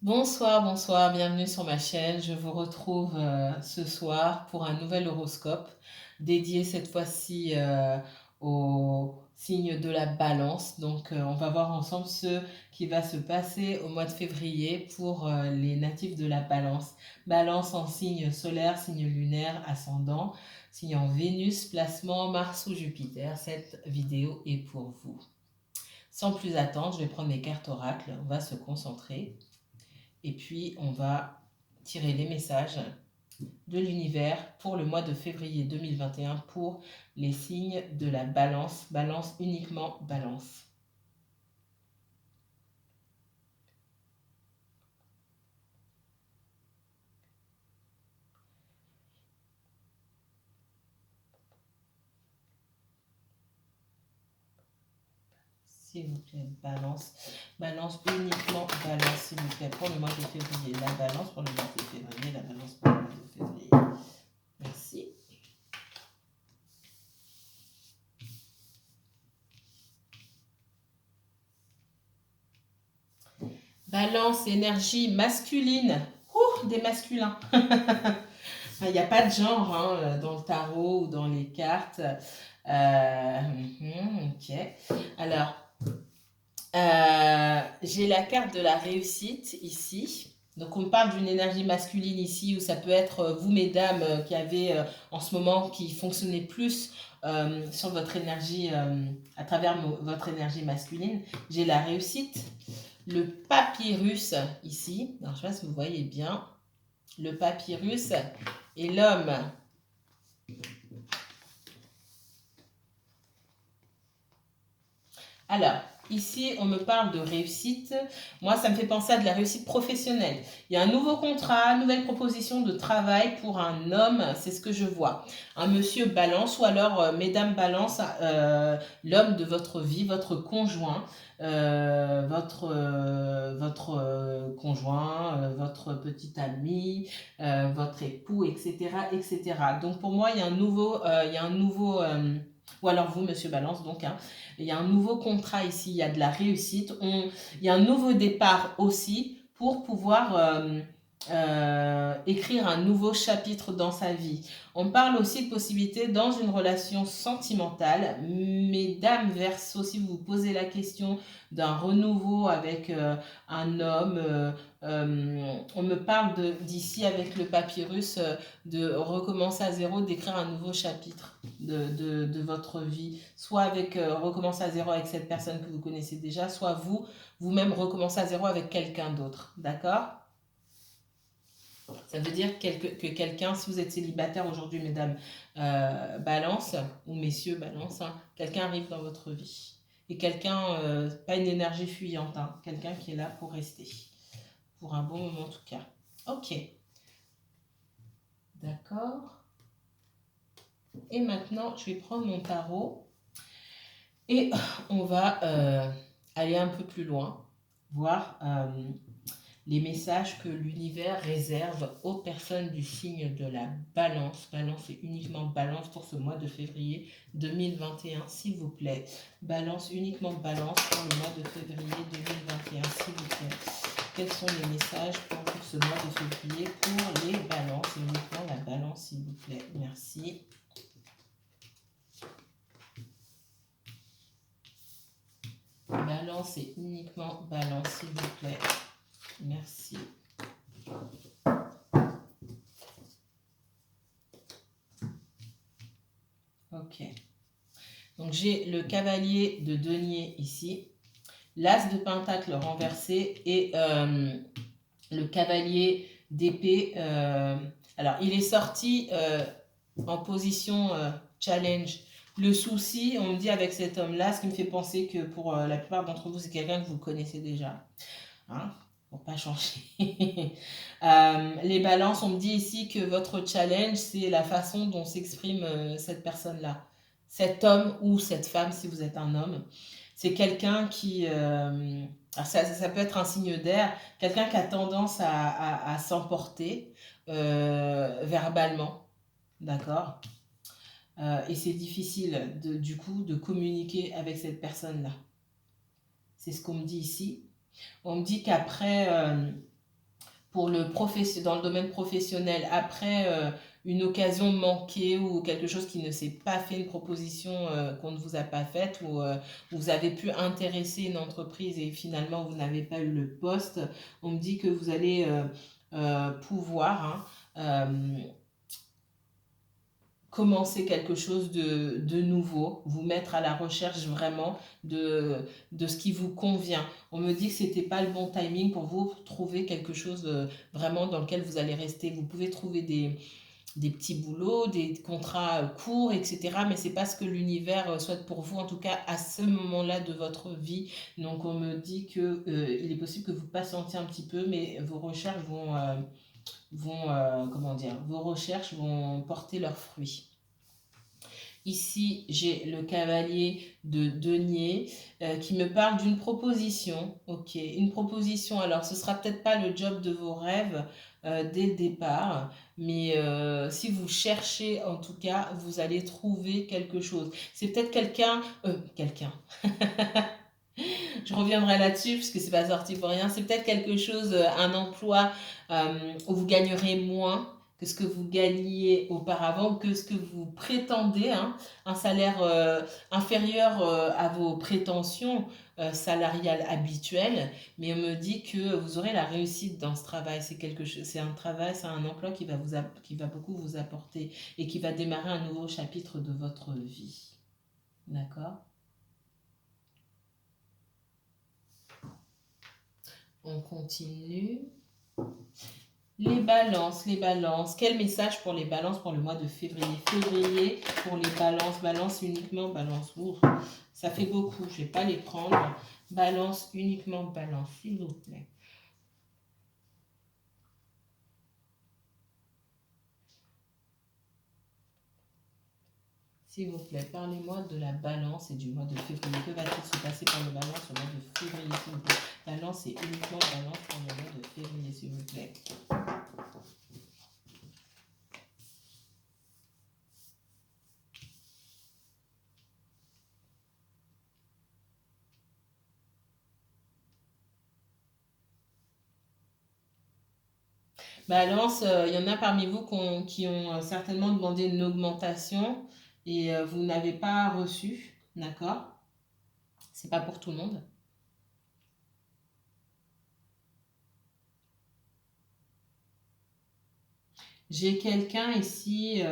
Bonsoir, bonsoir, bienvenue sur ma chaîne. Je vous retrouve ce soir pour un nouvel horoscope dédié cette fois-ci au signe de la balance. Donc on va voir ensemble ce qui va se passer au mois de février pour les natifs de la balance. Balance en signe solaire, signe lunaire, ascendant, signe en Vénus, placement Mars ou Jupiter. Cette vidéo est pour vous. Sans plus attendre, je vais prendre mes cartes oracles, on va se concentrer. Et puis, on va tirer les messages de l'univers pour le mois de février 2021 pour les signes de la balance. Balance uniquement balance. S'il vous plaît, balance. Balance uniquement balance, s'il vous plaît, pour le mois de février. La balance pour le mois de février. La balance pour le mois de février. Merci. Balance, énergie masculine. Ouh, des masculins. Il n'y a pas de genre hein, dans le tarot ou dans les cartes. Ok. Alors, j'ai la carte de la réussite ici. Donc, on parle d'une énergie masculine ici, où ça peut être vous, mesdames, qui avez en ce moment, qui fonctionnez plus sur votre énergie, à travers votre énergie masculine. J'ai la réussite, le papyrus ici. Alors, je ne sais pas si vous voyez bien. Le papyrus et l'homme. Alors, ici, on me parle de réussite. Moi, ça me fait penser à de la réussite professionnelle. Il y a un nouveau contrat, nouvelle proposition de travail pour un homme, c'est ce que je vois. Un monsieur balance ou alors mesdames balance, l'homme de votre vie, votre conjoint, conjoint, votre petit ami, votre époux, etc., etc. Donc pour moi, il y a un nouveau ou alors vous, monsieur balance, donc, hein, il y a un nouveau contrat ici, il y a de la réussite. Il y a un nouveau départ aussi pour pouvoir écrire un nouveau chapitre dans sa vie. On parle aussi de possibilités dans une relation sentimentale. Mesdames Verseau, si vous vous posez la question d'un renouveau avec un homme, on me parle d'ici avec le papyrus de recommencer à zéro, d'écrire un nouveau chapitre de votre vie, soit avec recommencer à zéro avec cette personne que vous connaissez déjà, soit vous-même recommencer à zéro avec quelqu'un d'autre, d'accord? Ça veut dire que quelqu'un, si vous êtes célibataire aujourd'hui, mesdames, balance, ou messieurs, balance, hein, quelqu'un arrive dans votre vie. Et quelqu'un, pas une énergie fuyante, hein, quelqu'un qui est là pour rester. Pour un bon moment en tout cas. Ok. D'accord. Et maintenant, je vais prendre mon tarot. Et on va aller un peu plus loin, voir les messages que l'univers réserve aux personnes du signe de la balance. Balance et uniquement balance pour ce mois de février 2021, s'il vous plaît. Balance, uniquement balance pour le mois de février 2021, s'il vous plaît. Quels sont les messages pour ce mois de février pour les balances, uniquement la balance, s'il vous plaît. Merci. Balance et uniquement balance, s'il vous plaît. Merci. Ok. Donc j'ai le cavalier de denier ici, l'as de pentacle renversé et le cavalier d'épée. Alors il est sorti en position challenge. Le souci, on me dit avec cet homme-là, ce qui me fait penser que pour la plupart d'entre vous, c'est quelqu'un que vous connaissez déjà. Hein, pour pas changer. Les balances, on me dit ici que votre challenge, c'est la façon dont s'exprime cette personne-là. Cet homme ou cette femme, si vous êtes un homme. C'est quelqu'un qui... ça peut être un signe d'air, quelqu'un qui a tendance à s'emporter verbalement. D'accord. Et c'est difficile, du coup, de communiquer avec cette personne-là. C'est ce qu'on me dit ici. On me dit qu'après dans le domaine professionnel, après une occasion manquée ou quelque chose qui ne s'est pas fait, une proposition qu'on ne vous a pas faite, ou vous avez pu intéresser une entreprise et finalement vous n'avez pas eu le poste, on me dit que vous allez pouvoir commencer quelque chose de nouveau, vous mettre à la recherche vraiment de ce qui vous convient. On me dit que ce n'était pas le bon timing pour vous trouver quelque chose vraiment dans lequel vous allez rester. Vous pouvez trouver des petits boulots, des contrats courts, etc. Mais c'est pas ce que l'univers souhaite pour vous, en tout cas à ce moment-là de votre vie. Donc on me dit que il est possible que vous patientiez un petit peu, mais vos recherches comment dire, vos recherches vont porter leurs fruits. Ici, j'ai le cavalier de denier qui me parle d'une proposition. Ok, une proposition. Alors, ce sera peut-être pas le job de vos rêves dès le départ, mais si vous cherchez, en tout cas, vous allez trouver quelque chose. C'est peut-être quelqu'un. Je reviendrai là-dessus parce que c'est pas sorti pour rien. C'est peut-être quelque chose, un emploi où vous gagnerez moins que ce que vous gagniez auparavant, que ce que vous prétendez, hein, un salaire inférieur à vos prétentions salariales habituelles, mais on me dit que vous aurez la réussite dans ce travail. C'est un travail, c'est un emploi qui va beaucoup vous apporter et qui va démarrer un nouveau chapitre de votre vie. D'accord? On continue. Les balances. Quel message pour les balances pour le mois de février? Février, pour les balances. Balance uniquement, balance. Ouh, ça fait beaucoup, je ne vais pas les prendre. Balance uniquement, balance, s'il vous plaît. S'il vous plaît, parlez-moi de la balance et du mois de février. Que va-t-il se passer pour le balance au mois de février, s'il vous plaît? Balance et uniquement balance pour le mois de février, s'il vous plaît. Balance, il y en a parmi vous qui ont certainement demandé une augmentation et vous n'avez pas reçu, d'accord? C'est pas pour tout le monde. J'ai quelqu'un ici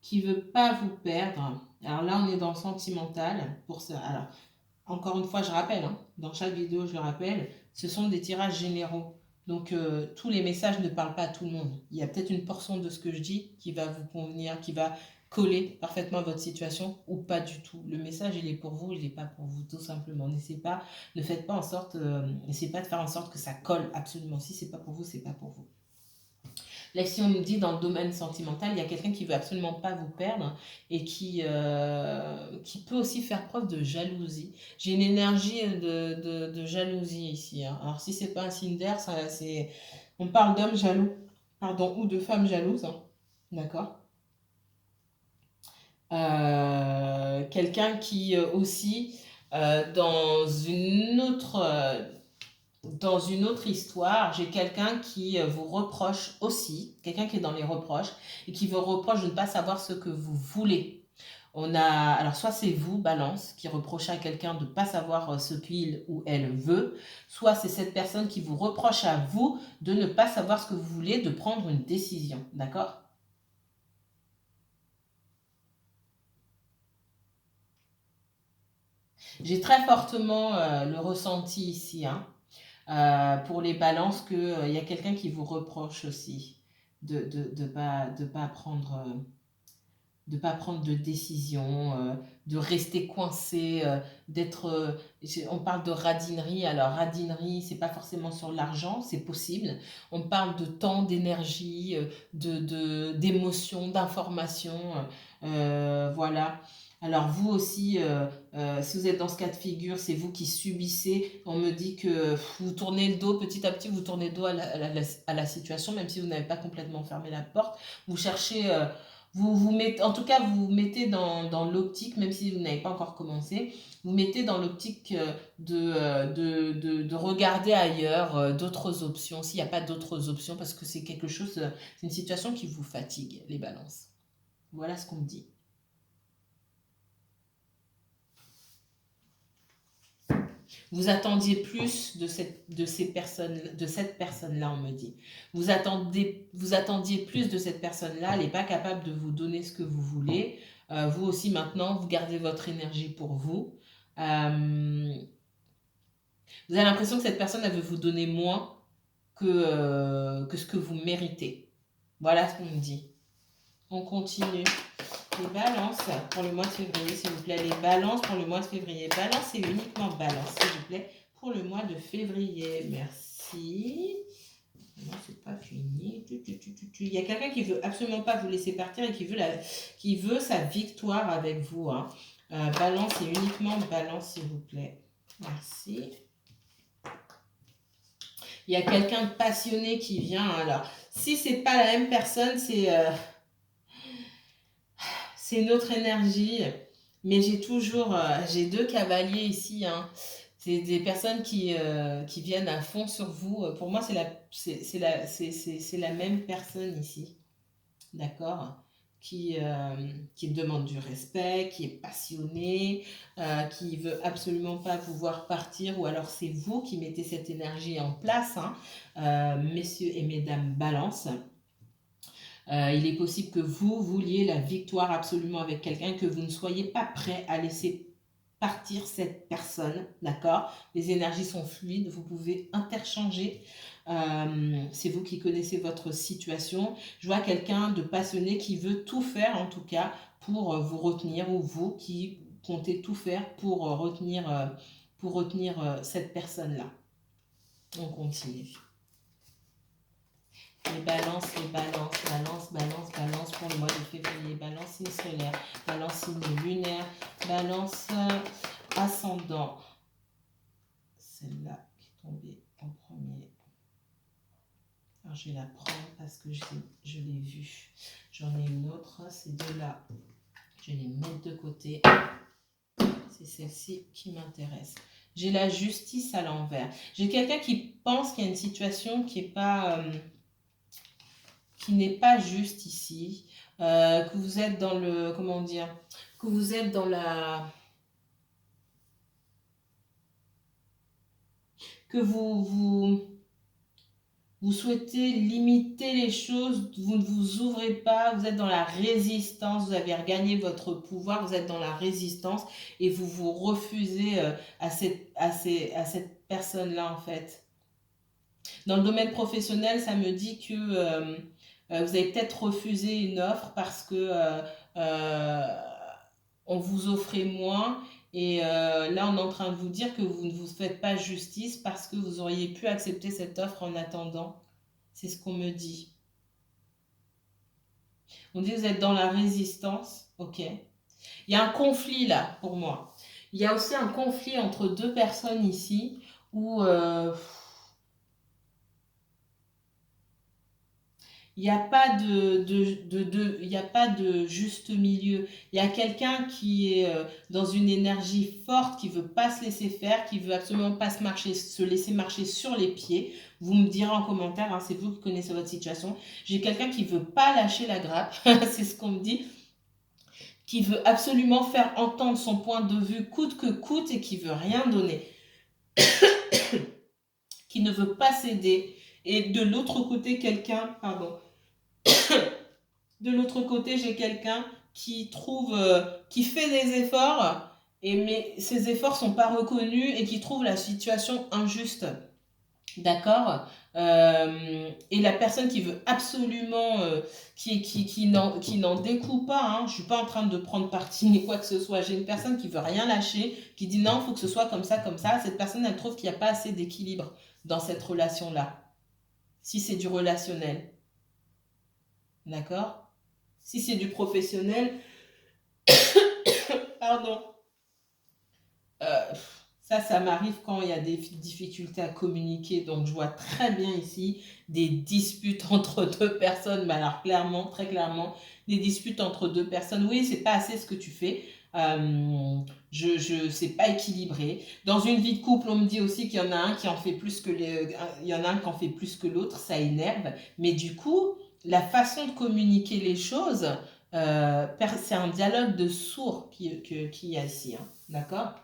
qui veut pas vous perdre. Alors là, on est dans le sentimental pour ça. Alors, encore une fois, je rappelle, hein, dans chaque vidéo, je le rappelle, ce sont des tirages généraux. Donc, tous les messages ne parlent pas à tout le monde. Il y a peut-être une portion de ce que je dis qui va vous convenir, qui va coller parfaitement à votre situation ou pas du tout. Le message, il est pour vous, il n'est pas pour vous, tout simplement. Ne faites pas en sorte, n'essayez pas de faire en sorte que ça colle absolument. Si c'est pas pour vous, c'est pas pour vous. Là, si on nous dit dans le domaine sentimental, il y a quelqu'un qui veut absolument pas vous perdre et qui peut aussi faire preuve de jalousie. J'ai une énergie de jalousie ici, hein. Alors, si c'est pas un signe d'air, on parle d'hommes jaloux, pardon, ou de femmes jalouses, hein. D'accord? Quelqu'un qui aussi, dans dans une autre histoire, j'ai quelqu'un qui vous reproche aussi, quelqu'un qui est dans les reproches et qui vous reproche de ne pas savoir ce que vous voulez. Alors soit c'est vous, balance, qui reprochez à quelqu'un de ne pas savoir ce qu'il ou elle veut, soit c'est cette personne qui vous reproche à vous de ne pas savoir ce que vous voulez, de prendre une décision, d'accord? J'ai très fortement le ressenti ici, hein, pour les balances qu'il y a quelqu'un qui vous reproche aussi de pas prendre de pas prendre de décision, de rester coincé, on parle de radinerie. Alors radinerie, c'est pas forcément sur l'argent, c'est possible. On parle de temps, d'énergie, d'émotion, d'information, voilà. Alors vous aussi, si vous êtes dans ce cas de figure, c'est vous qui subissez. On me dit que vous tournez le dos, petit à petit, vous tournez le dos à la situation, même si vous n'avez pas complètement fermé la porte. Vous cherchez vous mettez, en tout cas, vous vous mettez dans l'optique, même si vous n'avez pas encore commencé, vous mettez dans l'optique de regarder ailleurs d'autres options, s'il n'y a pas d'autres options, parce que c'est quelque chose, c'est une situation qui vous fatigue, les balances. Voilà ce qu'on me dit. Vous attendiez plus de cette personne-là, on me dit. Vous attendiez plus de cette personne-là, elle n'est pas capable de vous donner ce que vous voulez. Vous aussi, maintenant, vous gardez votre énergie pour vous. Vous avez l'impression que cette personne, elle veut vous donner moins que ce que vous méritez. Voilà ce qu'on me dit. On continue. Les balances pour le mois de février, s'il vous plaît. Les balances pour le mois de février. Balance et uniquement balance, s'il vous plaît, pour le mois de février. Merci. Non, c'est pas fini. Il y a quelqu'un qui veut absolument pas vous laisser partir et qui veut sa victoire avec vous. Hein. Balance et uniquement balance, s'il vous plaît. Merci. Il y a quelqu'un de passionné qui vient. Alors, si c'est pas la même personne, c'est une autre énergie. Mais j'ai deux cavaliers ici. Hein. C'est des personnes qui viennent à fond sur vous. Pour moi, c'est la même personne ici. D'accord, qui demande du respect, qui est passionné, qui veut absolument pas vous voir partir, ou alors c'est vous qui mettez cette énergie en place, hein, messieurs et mesdames Balance. Il est possible que vous vouliez la victoire absolument avec quelqu'un, que vous ne soyez pas prêt à laisser partir cette personne, d'accord? Les énergies sont fluides, vous pouvez interchanger. C'est vous qui connaissez votre situation. Je vois quelqu'un de passionné qui veut tout faire, en tout cas, pour vous retenir, ou vous qui comptez tout faire pour retenir cette personne-là. On continue. Les balances pour le mois de février. Balance signe solaire, balance signe lunaire, balance ascendant. Celle-là qui est tombée en premier. Alors je vais la prendre parce que je l'ai vue. J'en ai une autre, ces deux-là. Je vais les mettre de côté. C'est celle-ci qui m'intéresse. J'ai la justice à l'envers. J'ai quelqu'un qui pense qu'il y a une situation qui n'est pas juste ici, que vous êtes dans le, comment dire, que vous êtes dans la, que vous souhaitez limiter les choses, vous ne vous ouvrez pas, vous êtes dans la résistance, vous avez regagné votre pouvoir, vous êtes dans la résistance et vous vous refusez à cette personne-là en fait. Dans le domaine professionnel, ça me dit que vous avez peut-être refusé une offre parce que on vous offrait moins, et là on est en train de vous dire que vous ne vous faites pas justice parce que vous auriez pu accepter cette offre en attendant. C'est ce qu'on me dit. On dit que vous êtes dans la résistance, ok. Il y a un conflit là pour moi. Il y a aussi un conflit entre deux personnes ici où il n'y a pas il y a pas de juste milieu. Il y a quelqu'un qui est dans une énergie forte, qui veut pas se laisser faire, qui veut absolument pas se laisser marcher sur les pieds. Vous me direz en commentaire, hein, c'est vous qui connaissez votre situation. J'ai quelqu'un qui veut pas lâcher la grappe, c'est ce qu'on me dit, qui veut absolument faire entendre son point de vue coûte que coûte et qui veut rien donner, qui ne veut pas céder. Et de l'autre côté, quelqu'un, pardon, de l'autre côté, j'ai quelqu'un qui qui fait des efforts, mais ces efforts sont pas reconnus et qui trouve la situation injuste. D'accord. Et la personne qui veut absolument, qui n'en découle pas, hein, je suis pas en train de prendre parti ni quoi que ce soit. J'ai une personne qui veut rien lâcher, qui dit non, il faut que ce soit comme ça, comme ça. Cette personne, elle trouve qu'il n'y a pas assez d'équilibre dans cette relation-là. Si c'est du relationnel. D'accord. Si c'est du professionnel, pardon, Ça m'arrive quand il y a des difficultés à communiquer. Donc, je vois très bien ici des disputes entre deux personnes. Mais alors, clairement, très clairement, des disputes entre deux personnes. Oui, c'est pas assez ce que tu fais. C'est pas équilibré. Dans une vie de couple, on me dit aussi qu'il y en a un qui en fait plus que il y en a un qui en fait plus que l'autre. Ça énerve. Mais du coup, la façon de communiquer les choses, c'est un dialogue de sourds qui y a ici. Hein. D'accord?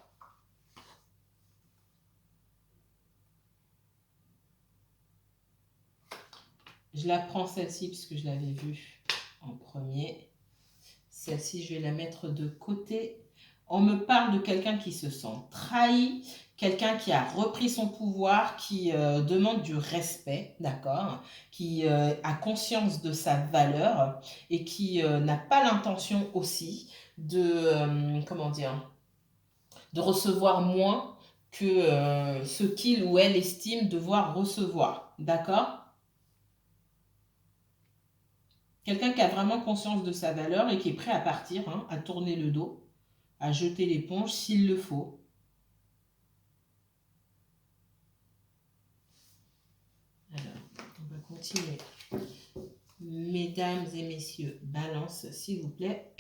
Je la prends celle-ci puisque je l'avais vue en premier. Celle-ci, je vais la mettre de côté. On me parle de quelqu'un qui se sent trahi, quelqu'un qui a repris son pouvoir, qui demande du respect, d'accord, qui a conscience de sa valeur et qui n'a pas l'intention aussi de, comment dire, de recevoir moins que ce qu'il ou elle estime devoir recevoir, d'accord? Quelqu'un qui a vraiment conscience de sa valeur et qui est prêt à partir, hein, à tourner le dos, à jeter l'éponge s'il le faut. Alors, on va continuer. Mesdames et messieurs, balance, s'il vous plaît.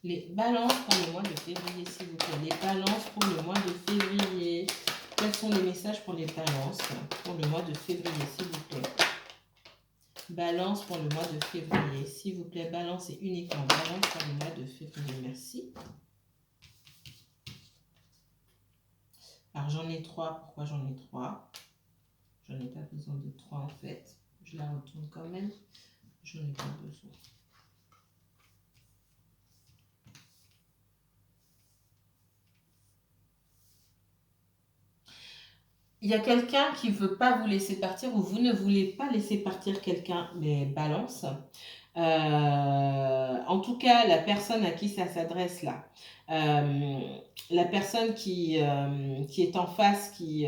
Les balances pour le mois de février, s'il vous plaît. Les balances pour le mois de février. Quels sont les messages pour les balances pour le mois de février, s'il vous plaît? Balance pour le mois de février. S'il vous plaît, balance et uniquement balance pour le mois de février. Merci. Alors, j'en ai 3. Pourquoi j'en ai 3? J'en ai pas besoin de 3 en fait. Je la retourne quand même. J'en ai pas besoin. Il y a quelqu'un qui ne veut pas vous laisser partir ou vous ne voulez pas laisser partir quelqu'un, mais balance. En tout cas, la personne à qui ça s'adresse là, la personne qui est en face, qui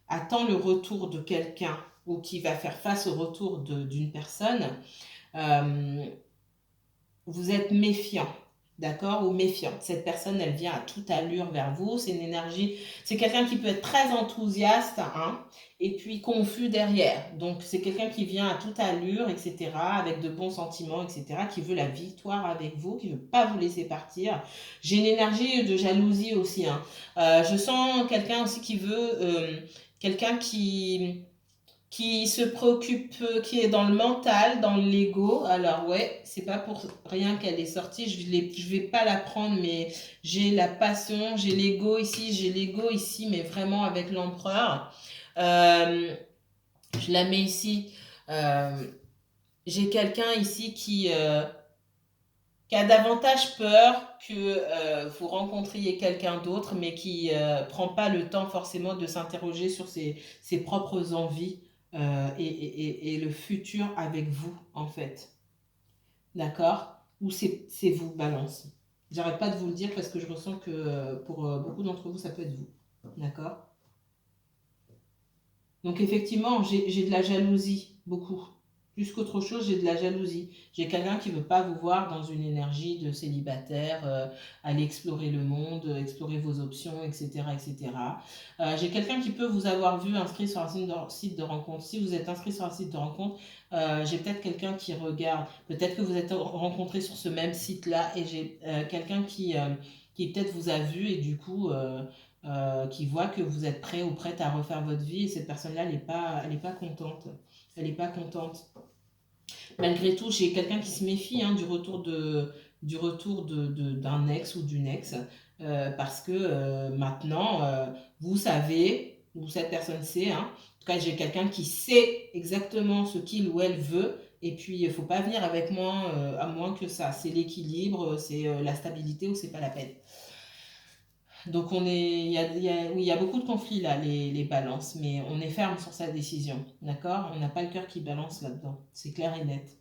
attend le retour de quelqu'un ou qui va faire face au retour d'une personne, vous êtes méfiant. D'accord? Ou méfiante. Cette personne, elle vient à toute allure vers vous. C'est une énergie. C'est quelqu'un qui peut être très enthousiaste, hein, et puis confus derrière. Donc, c'est quelqu'un qui vient à toute allure, etc., avec de bons sentiments, etc., qui veut la victoire avec vous, qui ne veut pas vous laisser partir. J'ai une énergie de jalousie aussi. Hein. Je sens quelqu'un aussi qui veut. Quelqu'un qui se préoccupe, qui est dans le mental, dans l'ego. Alors ouais, c'est pas pour rien qu'elle est sortie, je vais pas la prendre, mais j'ai la passion, j'ai l'ego ici, mais vraiment avec l'empereur. Je la mets ici. J'ai quelqu'un ici qui a davantage peur que vous rencontriez quelqu'un d'autre, mais qui prend pas le temps forcément de s'interroger sur ses propres envies et le futur avec vous, en fait. D'accord? Ou c'est vous, balance. J'arrête pas de vous le dire parce que je ressens que pour beaucoup d'entre vous, ça peut être vous. D'accord? Donc effectivement, j'ai de la jalousie, beaucoup. Plus qu'autre chose, j'ai de la jalousie. J'ai quelqu'un qui ne veut pas vous voir dans une énergie de célibataire, aller explorer le monde, explorer vos options, etc. etc. J'ai quelqu'un qui peut vous avoir vu inscrit sur un site de rencontre. Si vous êtes inscrit sur un site de rencontre, j'ai peut-être quelqu'un qui regarde. Peut-être que vous êtes rencontré sur ce même site-là et j'ai quelqu'un qui peut-être vous a vu et du coup qui voit que vous êtes prêt ou prête à refaire votre vie et cette personne-là, elle n'est pas contente. Elle n'est pas contente. Malgré tout, j'ai quelqu'un qui se méfie hein, du retour d'un ex ou d'une ex parce que maintenant, vous savez, ou cette personne sait, hein, en tout cas, j'ai quelqu'un qui sait exactement ce qu'il ou elle veut. Et puis, il ne faut pas venir avec moi à moins que ça. C'est l'équilibre, c'est la stabilité ou c'est pas la peine. Donc il y a beaucoup de conflits là, les balances, mais on est ferme sur sa décision, d'accord? On n'a pas le cœur qui balance là-dedans, c'est clair et net.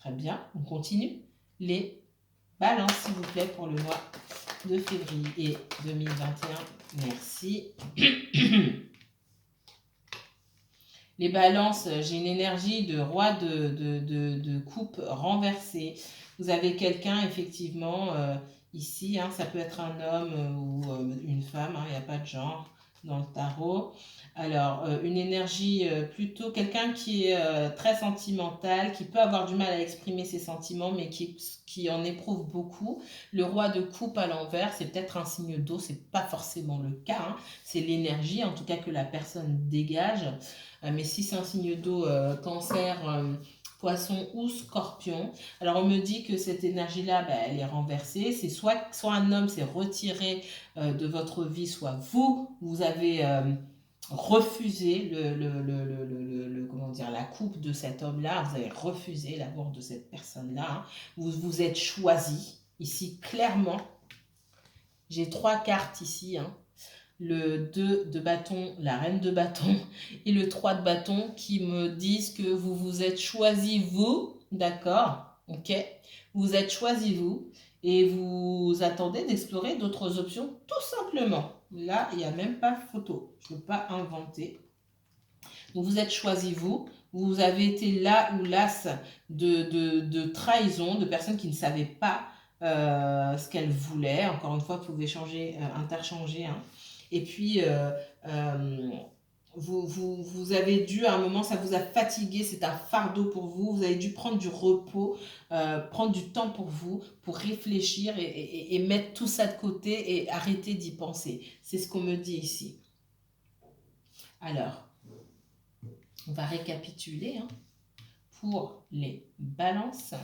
Très bien, on continue. Les balances, s'il vous plaît, pour le mois de février 2021. Merci. Les balances, j'ai une énergie de roi de coupe renversée. Vous avez quelqu'un, effectivement, ici, hein, ça peut être un homme ou une femme, hein, il n'y a pas de genre dans le tarot. Alors, une énergie plutôt, quelqu'un qui est très sentimental, qui peut avoir du mal à exprimer ses sentiments, mais qui en éprouve beaucoup. Le roi de coupe à l'envers, c'est peut-être un signe d'eau, c'est pas forcément le cas, hein. C'est l'énergie, en tout cas, que la personne dégage. Mais si c'est un signe d'eau, cancer, poisson ou scorpion, alors on me dit que cette énergie-là, bah, elle est renversée. C'est soit un homme s'est retiré de votre vie, soit vous avez refusé comment dire, la coupe de cet homme-là, vous avez refusé l'amour de cette personne-là, hein. Vous vous êtes choisi, ici clairement, j'ai 3 cartes ici, hein. Le 2 de bâton, la reine de bâton et le 3 de bâton qui me disent que vous vous êtes choisi vous, d'accord, ok, vous êtes choisi vous et vous attendez d'explorer d'autres options tout simplement. Là, il n'y a même pas photo, je ne peux pas inventer. Donc vous êtes choisi vous avez été là ou l'as de trahison, de personnes qui ne savaient pas ce qu'elles voulaient. Encore une fois, vous pouvez changer, interchanger, hein. Et puis, vous avez dû, à un moment, ça vous a fatigué, c'est un fardeau pour vous, vous avez dû prendre du repos, prendre du temps pour vous, pour réfléchir et mettre tout ça de côté et arrêter d'y penser. C'est ce qu'on me dit ici. Alors, on va récapituler, hein, pour les balances.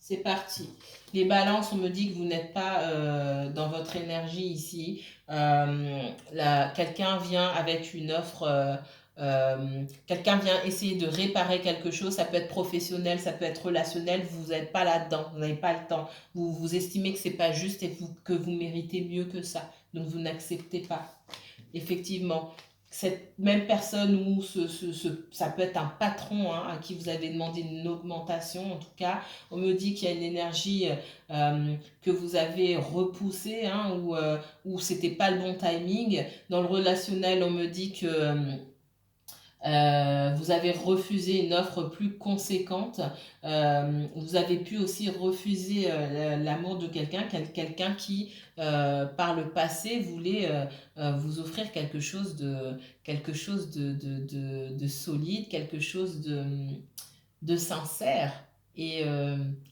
C'est parti. Les balances, on me dit que vous n'êtes pas dans votre énergie ici. Quelqu'un vient avec une offre, quelqu'un vient essayer de réparer quelque chose. Ça peut être professionnel, ça peut être relationnel. Vous n'êtes pas là-dedans, vous n'avez pas le temps. Vous estimez que c'est pas juste et que vous méritez mieux que ça. Donc vous n'acceptez pas. Effectivement, cette même personne ou ça peut être un patron, hein, à qui vous avez demandé une augmentation, en tout cas, on me dit qu'il y a une énergie que vous avez repoussée, hein, ou c'était pas le bon timing. Dans le relationnel, on me dit que vous avez refusé une offre plus conséquente. Vous avez pu aussi refuser l'amour de quelqu'un qui, par le passé, voulait vous offrir quelque chose de solide, quelque chose de sincère et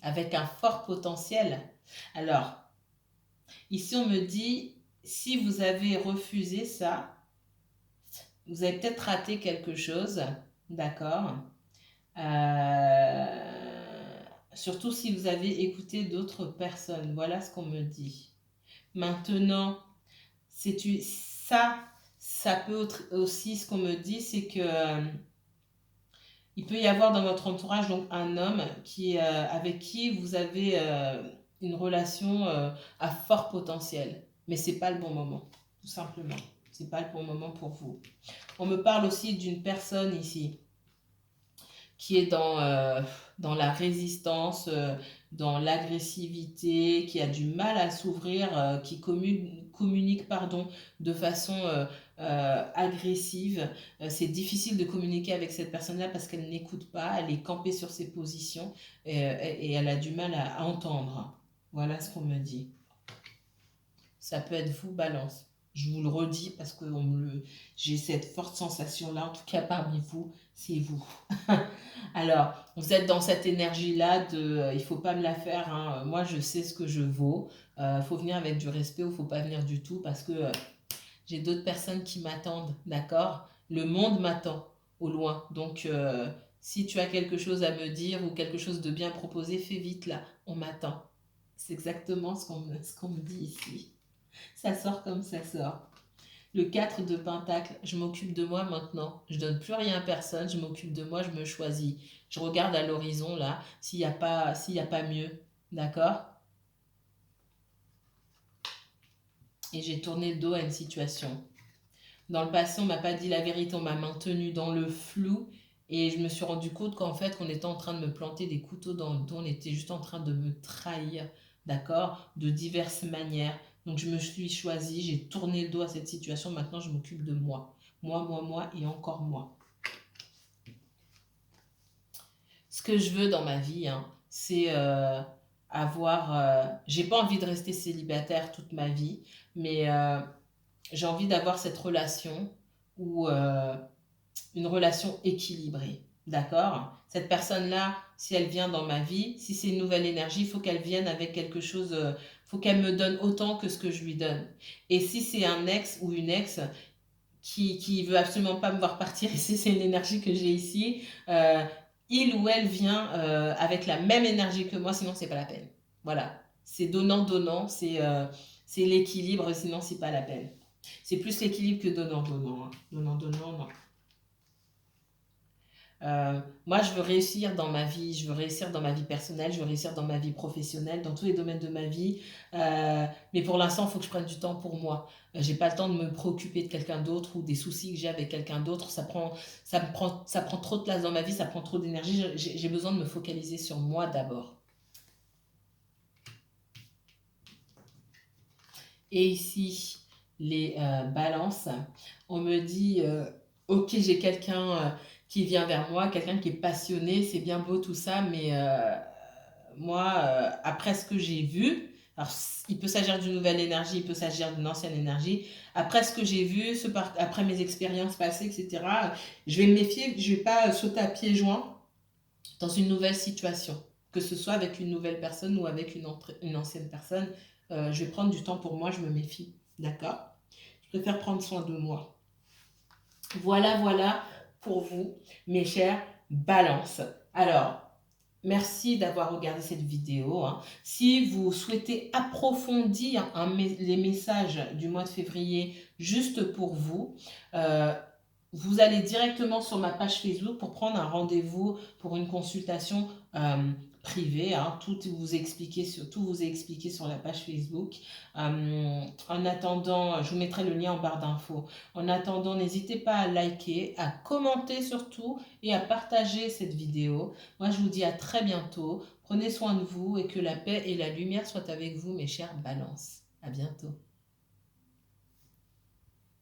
avec un fort potentiel. Alors, ici, on me dit, si vous avez refusé ça, vous avez peut-être raté quelque chose, d'accord. Surtout si vous avez écouté d'autres personnes. Voilà ce qu'on me dit. Maintenant, ça peut aussi, ce qu'on me dit, c'est que il peut y avoir dans votre entourage donc un homme avec qui vous avez une relation à fort potentiel. Mais c'est pas le bon moment, tout simplement. C'est pas le bon moment pour vous. On me parle aussi d'une personne ici qui est dans la résistance, dans l'agressivité, qui a du mal à s'ouvrir, qui communique pardon, de façon agressive. C'est difficile de communiquer avec cette personne-là parce qu'elle n'écoute pas, elle est campée sur ses positions et elle a du mal à entendre. Voilà ce qu'on me dit. Ça peut être vous, Balance. Je vous le redis parce que j'ai cette forte sensation-là, en tout cas parmi vous, c'est vous. Alors, vous êtes dans cette énergie-là il faut pas me la faire, hein. Moi, je sais ce que je vaux. Faut venir avec du respect ou faut pas venir du tout parce que j'ai d'autres personnes qui m'attendent, d'accord? Le monde m'attend au loin. Donc, si tu as quelque chose à me dire ou quelque chose de bien proposé, fais vite là, on m'attend. C'est exactement ce qu'on me dit ici. Ça sort comme ça sort. Le 4 de Pentacle, je m'occupe de moi maintenant. Je donne plus rien à personne, je m'occupe de moi, je me choisis. Je regarde à l'horizon là, s'il y a pas mieux. D'accord? Et j'ai tourné le dos à une situation. Dans le passé, on m'a pas dit la vérité, on m'a maintenu dans le flou. Et je me suis rendu compte qu'en fait, qu'on était en train de me planter des couteaux dans le dos, on était juste en train de me trahir, d'accord? De diverses manières. Donc, je me suis choisie, j'ai tourné le dos à cette situation. Maintenant, je m'occupe de moi. Moi et encore moi. Ce que je veux dans ma vie, hein, c'est avoir... j'ai pas envie de rester célibataire toute ma vie, mais j'ai envie d'avoir cette relation où une relation équilibrée. D'accord? Cette personne-là, si elle vient dans ma vie, si c'est une nouvelle énergie, il faut qu'elle vienne avec quelque chose, faut qu'elle me donne autant que ce que je lui donne. Et si c'est un ex ou une ex qui veut absolument pas me voir partir, et si c'est une énergie que j'ai ici, il ou elle vient avec la même énergie que moi, sinon c'est pas la peine. Voilà. C'est donnant-donnant, c'est l'équilibre, sinon c'est pas la peine. C'est plus l'équilibre que donnant-donnant. Hein. Donnant-donnant, non. Moi, je veux réussir dans ma vie, je veux réussir dans ma vie personnelle, je veux réussir dans ma vie professionnelle, dans tous les domaines de ma vie. Mais pour l'instant, il faut que je prenne du temps pour moi. J'ai pas le temps de me préoccuper de quelqu'un d'autre ou des soucis que j'ai avec quelqu'un d'autre. Ça prend trop de place dans ma vie, ça prend trop d'énergie. J'ai besoin de me focaliser sur moi d'abord. Et ici, les balances, on me dit, ok, j'ai quelqu'un qui vient vers moi, quelqu'un qui est passionné, c'est bien beau tout ça, mais moi, après ce que j'ai vu, alors il peut s'agir d'une nouvelle énergie, il peut s'agir d'une ancienne énergie, après ce que j'ai vu, après mes expériences passées, etc., je vais me méfier, je ne vais pas sauter à pieds joints dans une nouvelle situation, que ce soit avec une nouvelle personne ou avec une ancienne personne. Je vais prendre du temps pour moi, je me méfie, d'accord? Je préfère prendre soin de moi. Voilà pour vous, mes chers balances. Alors, merci d'avoir regardé cette vidéo. Hein. Si vous souhaitez approfondir les messages du mois de février juste pour vous, vous allez directement sur ma page Facebook pour prendre un rendez-vous pour une consultation privée. Hein. Tout vous est expliqué sur la page Facebook. En attendant, je vous mettrai le lien en barre d'infos. En attendant, n'hésitez pas à liker, à commenter surtout et à partager cette vidéo. Moi, je vous dis à très bientôt. Prenez soin de vous et que la paix et la lumière soient avec vous, mes chères balances. À bientôt.